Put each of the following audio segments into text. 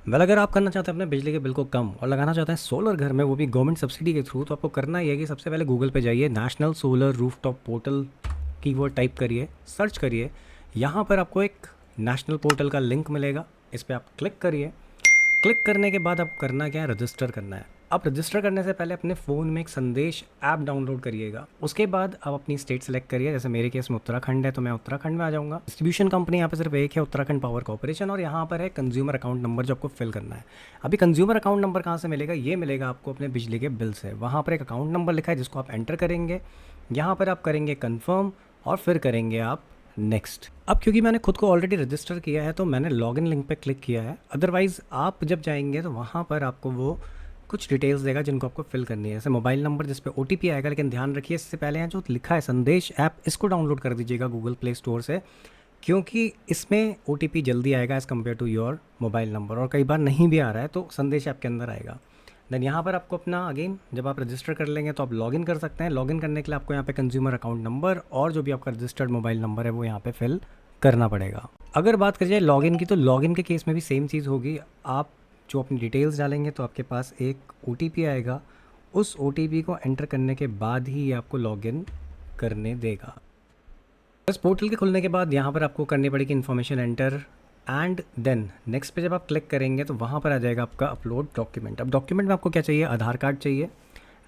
अगर आप करना चाहते हैं अपने बिजली के बिल को कम और लगाना चाहते हैं सोलर घर में, वो भी गवर्नमेंट सब्सिडी के थ्रू, तो आपको करना ये है कि सबसे पहले गूगल पे जाइए, national solar rooftop portal keyword type करिए, सर्च करिए। यहाँ पर आपको एक नेशनल पोर्टल का लिंक मिलेगा, इस पर आप क्लिक करिए। क्लिक करने के बाद आपको करना क्या है, रजिस्टर करना है। आप रजिस्टर करने से पहले अपने फ़ोन में एक संदेश ऐप डाउनलोड करिएगा। उसके बाद आप अपनी स्टेट सेलेक्ट करिए, जैसे मेरे केस में उत्तराखंड है तो मैं उत्तराखंड में आ जाऊँगा। डिस्ट्रीब्यूशन कंपनी यहाँ पे सिर्फ एक है, उत्तराखंड पावर कॉर्पोरेशन, और यहाँ पर है कंज्यूमर अकाउंट नंबर जो आपको फिल करना है। अभी कंज्यूमर अकाउंट नंबर कहाँ से मिलेगा, ये मिलेगा आपको अपने बिजली के बिल से। वहाँ पर एक अकाउंट नंबर लिखा है जिसको आप एंटर करेंगे, यहाँ पर आप करेंगे कन्फर्म और फिर करेंगे आप नेक्स्ट। अब क्योंकि मैंने खुद को ऑलरेडी रजिस्टर किया है तो मैंने लॉगिन लिंक पे क्लिक किया है। अदरवाइज़ आप जब जाएंगे तो वहाँ पर आपको वो कुछ डिटेल्स देगा जिनको आपको फिल करनी है, जैसे मोबाइल नंबर जिस पे ओटीपी आएगा। लेकिन ध्यान रखिए, इससे पहले यहाँ जो लिखा है संदेश ऐप, इसको डाउनलोड कर दीजिएगा गूगल प्ले स्टोर से, क्योंकि इसमें ओटीपी जल्दी आएगा as compare to your mobile number, और कई बार नहीं भी आ रहा है तो संदेश ऐप के अंदर आएगा। देन यहाँ पर आपको अपना अगेन जब आप रजिस्टर कर लेंगे तो आप लॉगिन कर सकते हैं। लॉगिन करने के लिए आपको यहाँ पे कंज्यूमर अकाउंट नंबर और जो भी आपका रजिस्टर्ड मोबाइल नंबर है वो यहाँ पे फिल करना पड़ेगा। अगर बात करी जाए लॉगिन की, तो लॉगिन के केस में भी सेम चीज़ होगी। आप जो अपनी डिटेल्स डालेंगे तो आपके पास एक ओटीपी आएगा, उस ओटीपी को एंटर करने के बाद ही ये आपको लॉगिन करने देगा। इस पोर्टल के खुलने के बाद यहाँ पर आपको करनी पड़ेगी information enter, and then next पे जब आप क्लिक करेंगे तो वहाँ पर आ जाएगा आपका अपलोड डॉक्यूमेंट। अब डॉक्यूमेंट में आपको क्या चाहिए, आधार कार्ड चाहिए,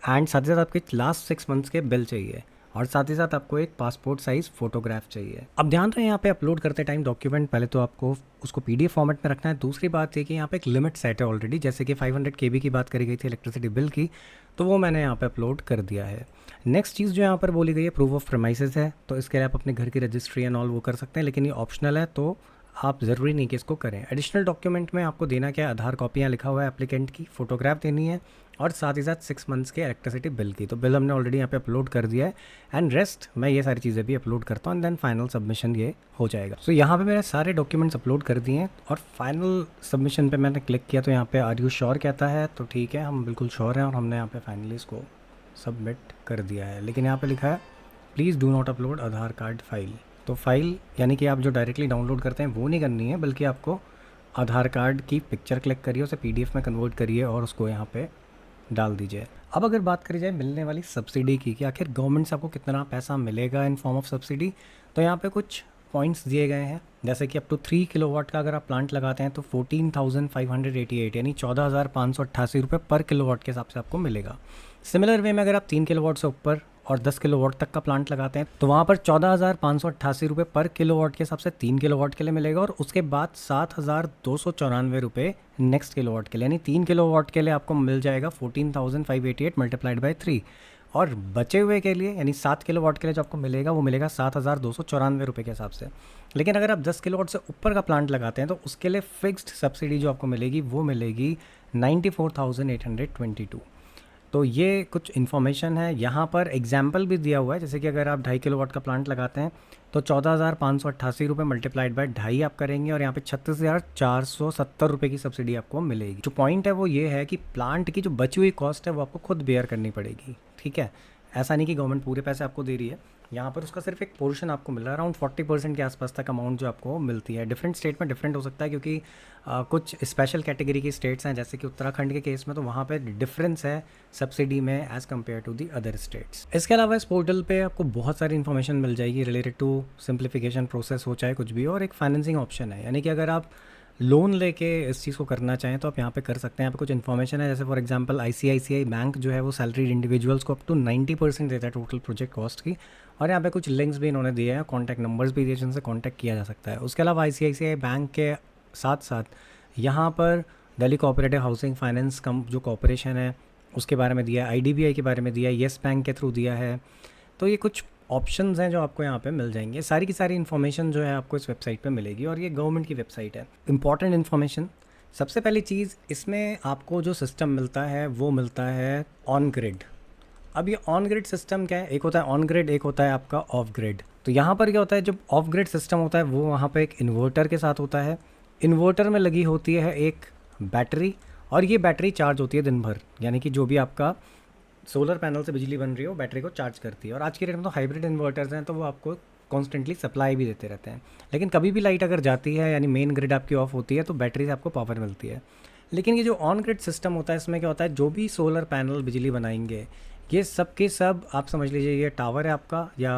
एंड साथ ही साथ आपके लास्ट 6 मंथ्स के बिल चाहिए, और साथ ही साथ आपको एक पासपोर्ट साइज़ फ़ोटोग्राफ चाहिए। अब ध्यान रहे यहाँ पे अपलोड करते टाइम डॉक्यूमेंट पहले तो आपको उसको पीडीएफ फॉर्मेट में रखना है। दूसरी बात ये कि यहाँ पे एक लिमिट सेट है ऑलरेडी, जैसे कि 500 केबी की बात करी गई थी इलेक्ट्रिसिटी बिल की, तो वो मैंने यहाँ पे अपलोड कर दिया है। नेक्स्ट चीज़ जो यहाँ पर बोली गई है प्रूफ ऑफ प्रेमाइसेस है, तो इसके लिए आप अपने घर की रजिस्ट्री एंड ऑल वो कर सकते हैं, लेकिन ये ऑप्शनल है तो आप ज़रूरी नहीं कि इसको करें। एडिशनल डॉक्यूमेंट में आपको देना क्या है, आधार कॉपियाँ लिखा हुआ है एप्लीकेंट की, फोटोग्राफ देनी है, और साथ ही साथ 6 मंथ्स के इलेक्ट्रिसिटी बिल की। तो बिल हमने ऑलरेडी यहाँ पे अपलोड कर दिया है, एंड रेस्ट मैं ये सारी चीज़ें भी अपलोड करता हूँ, एंड देन फाइनल सबमिशन ये हो जाएगा। सो यहाँ पे मेरे सारे डॉक्यूमेंट्स अपलोड कर दिए हैं, और फाइनल सबमिशन पे मैंने क्लिक किया तो यहाँ पे आर यू श्योर कहता है, तो ठीक है, हम बिल्कुल श्योर हैं, और हमने यहाँ पे फाइनली इसको सबमिट कर दिया है। लेकिन यहाँ पे लिखा है please do not upload Aadhaar card file. तो फाइल यानी कि आप जो डायरेक्टली डाउनलोड करते हैं वो नहीं करनी है, बल्कि आपको आधार कार्ड की पिक्चर क्लिक करिए, उसे पीडीएफ में कन्वर्ट करिए और उसको यहाँ पे डाल दीजिए। अब अगर बात करी जाए मिलने वाली सब्सिडी की, कि आखिर गवर्नमेंट से आपको कितना पैसा मिलेगा इन फॉर्म ऑफ सब्सिडी, तो यहाँ पे कुछ पॉइंट्स दिए गए हैं, जैसे कि अप टू 3 किलोवाट का अगर आप प्लांट लगाते हैं तो 14,588 यानी 14,588 रुपये पर किलोवाट के हिसाब से आपको मिलेगा। सिमिलर वे में अगर आप 3 किलोवाट से ऊपर और 10 किलोवाट तक का प्लांट लगाते हैं तो वहाँ पर 14,588 रुपये पर किलोवाट के हिसाब से 3 किलोवाट के लिए मिलेगा, और उसके बाद 7,294 रुपये नेक्स्ट किलोवाट के लिए, यानी 3 किलोवाट के लिए आपको मिल जाएगा 14,588 मल्टीप्लाइड बाई 3, और बचे हुए के लिए यानी 7 किलोवाट के लिए जो आपको मिलेगा वो मिलेगा 7,294 रुपये के हिसाब से। लेकिन अगर आप 10 किलोवाट से ऊपर का प्लांट लगाते हैं तो उसके लिए फिक्स्ड सब्सिडी जो आपको मिलेगी वो मिलेगी 94,822। तो ये कुछ इन्फॉर्मेशन है। यहाँ पर एग्जाम्पल भी दिया हुआ है, जैसे कि अगर आप 2.5 किलोवाट का प्लांट लगाते हैं तो 14,588 रुपये मल्टीप्लाइड बाय 2.5 आप करेंगे, और यहाँ पे 36,470 रुपये की सब्सिडी आपको मिलेगी। जो पॉइंट है वो ये है कि प्लांट की जो बची हुई कॉस्ट है वो आपको खुद बेयर करनी पड़ेगी, ठीक है। ऐसा नहीं कि गवर्नमेंट पूरे पैसे आपको दे रही है, यहाँ पर उसका सिर्फ एक पोर्शन आपको मिल रहा है, अराउंड 40% के आसपास तक अमाउंट जो आपको मिलती है। डिफरेंट स्टेट में डिफरेंट हो सकता है, क्योंकि कुछ स्पेशल कैटेगरी की स्टेट्स हैं, जैसे कि उत्तराखंड के केस में तो वहाँ पे डिफरेंस है सब्सिडी में as compare to the other states. इसके अलावा इस पोर्टल पे आपको बहुत सारी इन्फॉर्मेशन मिल जाएगी रिलेटेड टू सिंप्लीफिकेशन प्रोसेस हो चाहे कुछ भी, और एक फाइनेंसिंग ऑप्शन है, यानी कि अगर आप लोन लेके इस चीज़ को करना चाहें तो आप यहाँ पे कर सकते हैं। यहाँ पे कुछ इन्फॉर्मेशन है, जैसे फॉर एग्जांपल आईसीआईसीआई बैंक जो है वो सैलरीड इंडिविजुअल्स को अप टू 90% देता है टोटल प्रोजेक्ट कॉस्ट की, और यहाँ पे कुछ लिंक्स भी इन्होंने दिए हैं, कॉन्टैक्ट नंबर्स भी दिए जिनसे कॉन्टैक्ट किया जा सकता है। उसके अलावा आईसीआईसीआई बैंक के साथ साथ यहाँ पर दिल्ली कोऑपरेटिव हाउसिंग फाइनेंस कम जो कॉरपोरेशन है उसके बारे में दिया है, आईडीबीआई के बारे में दिया है, येस बैंक के थ्रू दिया है। तो ये कुछ ऑप्शंस हैं जो आपको यहाँ पे मिल जाएंगे। सारी की सारी इन्फॉर्मेशन जो है आपको इस वेबसाइट पे मिलेगी, और ये गवर्नमेंट की वेबसाइट है। इंपॉर्टेंट इन्फॉर्मेशन, सबसे पहली चीज़ इसमें आपको जो सिस्टम मिलता है वो मिलता है ऑन ग्रिड। अब ये ऑन ग्रिड सिस्टम क्या है, एक होता है ऑन ग्रिड, एक होता है आपका ऑफ ग्रिड। तो यहाँ पर क्या होता है, जब ऑफ ग्रिड सिस्टम होता है वो वहाँ पर एक इन्वर्टर के साथ होता है। इन्वर्टर में लगी होती है एक बैटरी, और ये बैटरी चार्ज होती है दिन भर, यानी कि जो भी आपका सोलर पैनल से बिजली बन रही है वो बैटरी को चार्ज करती है। और आज की डेट में तो हाइब्रिड इन्वर्टर्स हैं तो वो आपको कॉन्स्टेंटली सप्लाई भी देते रहते हैं। लेकिन कभी भी लाइट अगर जाती है यानी मेन ग्रिड आपकी ऑफ होती है तो बैटरी से आपको पावर मिलती है। लेकिन ये जो ऑन ग्रिड सिस्टम होता है इसमें क्या होता है, जो भी सोलर पैनल बिजली बनाएंगे ये सब के सब आप समझ लीजिए ये टावर है आपका या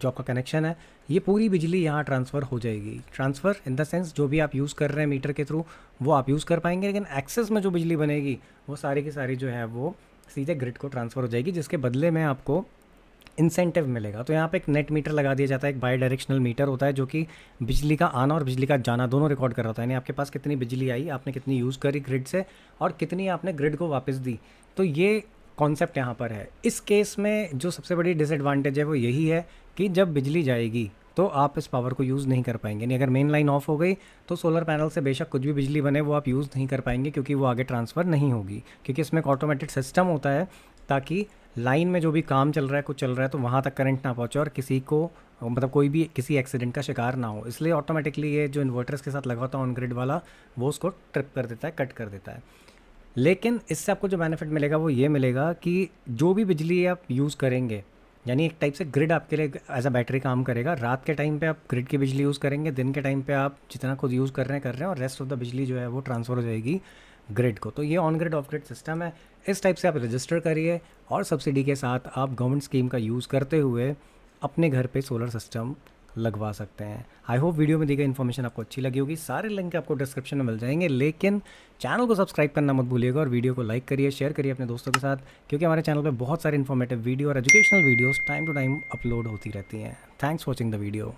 जो आपका कनेक्शन है, ये पूरी बिजली यहाँ ट्रांसफ़र हो जाएगी। ट्रांसफ़र इन द सेंस जो भी आप यूज़ कर रहे हैं मीटर के थ्रू वो आप यूज़ कर पाएंगे, लेकिन एक्सेस में जो बिजली बनेगी वो सारी की सारी जो है वो सीधे ग्रिड को ट्रांसफ़र हो जाएगी, जिसके बदले में आपको इंसेंटिव मिलेगा। तो यहाँ पे एक नेट मीटर लगा दिया जाता है, एक बाई डायरेक्शनल मीटर होता है जो कि बिजली का आना और बिजली का जाना दोनों रिकॉर्ड कर रहा होता है, यानी आपके पास कितनी बिजली आई, आपने कितनी यूज़ करी ग्रिड से और कितनी आपने ग्रिड को वापस दी। तो ये कॉन्सेप्ट यहाँ पर है। इस केस में जो सबसे बड़ी डिसएडवांटेज है वो यही है कि जब बिजली जाएगी तो आप इस पावर को यूज़ नहीं कर पाएंगे। यानी अगर मेन लाइन ऑफ हो गई तो सोलर पैनल से बेशक कुछ भी बिजली बने वो आप यूज़ नहीं कर पाएंगे, क्योंकि वो आगे ट्रांसफ़र नहीं होगी, क्योंकि इसमें एक ऑटोमेटेड सिस्टम होता है ताकि लाइन में जो भी काम चल रहा है कुछ चल रहा है तो वहाँ तक करंट ना पहुँचे और किसी को मतलब कोई भी किसी एक्सीडेंट का शिकार ना हो। इसलिए ऑटोमेटिकली ये जो इन्वर्टर्स के साथ लगा होता है ऑन ग्रिड वाला वो उसको ट्रिप कर देता है, कट कर देता है। लेकिन इससे आपको जो बेनिफिट मिलेगा वो ये मिलेगा कि जो भी बिजली आप यूज़ करेंगे, यानी एक टाइप से ग्रिड आपके लिए एज अ बैटरी काम करेगा। रात के टाइम पे आप ग्रिड की बिजली यूज़ करेंगे, दिन के टाइम पे आप जितना खुद यूज़ कर रहे हैं और रेस्ट ऑफ द बिजली जो है वो ट्रांसफ़र हो जाएगी ग्रिड को। तो ये on grid of grid system है। इस टाइप से आप रजिस्टर करिए और सब्सिडी के साथ आप गवर्नमेंट स्कीम का यूज़ करते हुए अपने घर पे सोलर सिस्टम लगवा सकते हैं। आई होप वीडियो में दी गई इन्फॉर्मेशन आपको अच्छी लगी होगी। सारे लिंक आपको डिस्क्रिप्शन में मिल जाएंगे, लेकिन चैनल को सब्सक्राइब करना मत भूलिएगा और वीडियो को लाइक करिए, शेयर करिए अपने दोस्तों के साथ, क्योंकि हमारे चैनल पे बहुत सारे इन्फॉर्मेटिव वीडियो और educational videos time to time upload होती रहती हैं। Thanks for watching the video.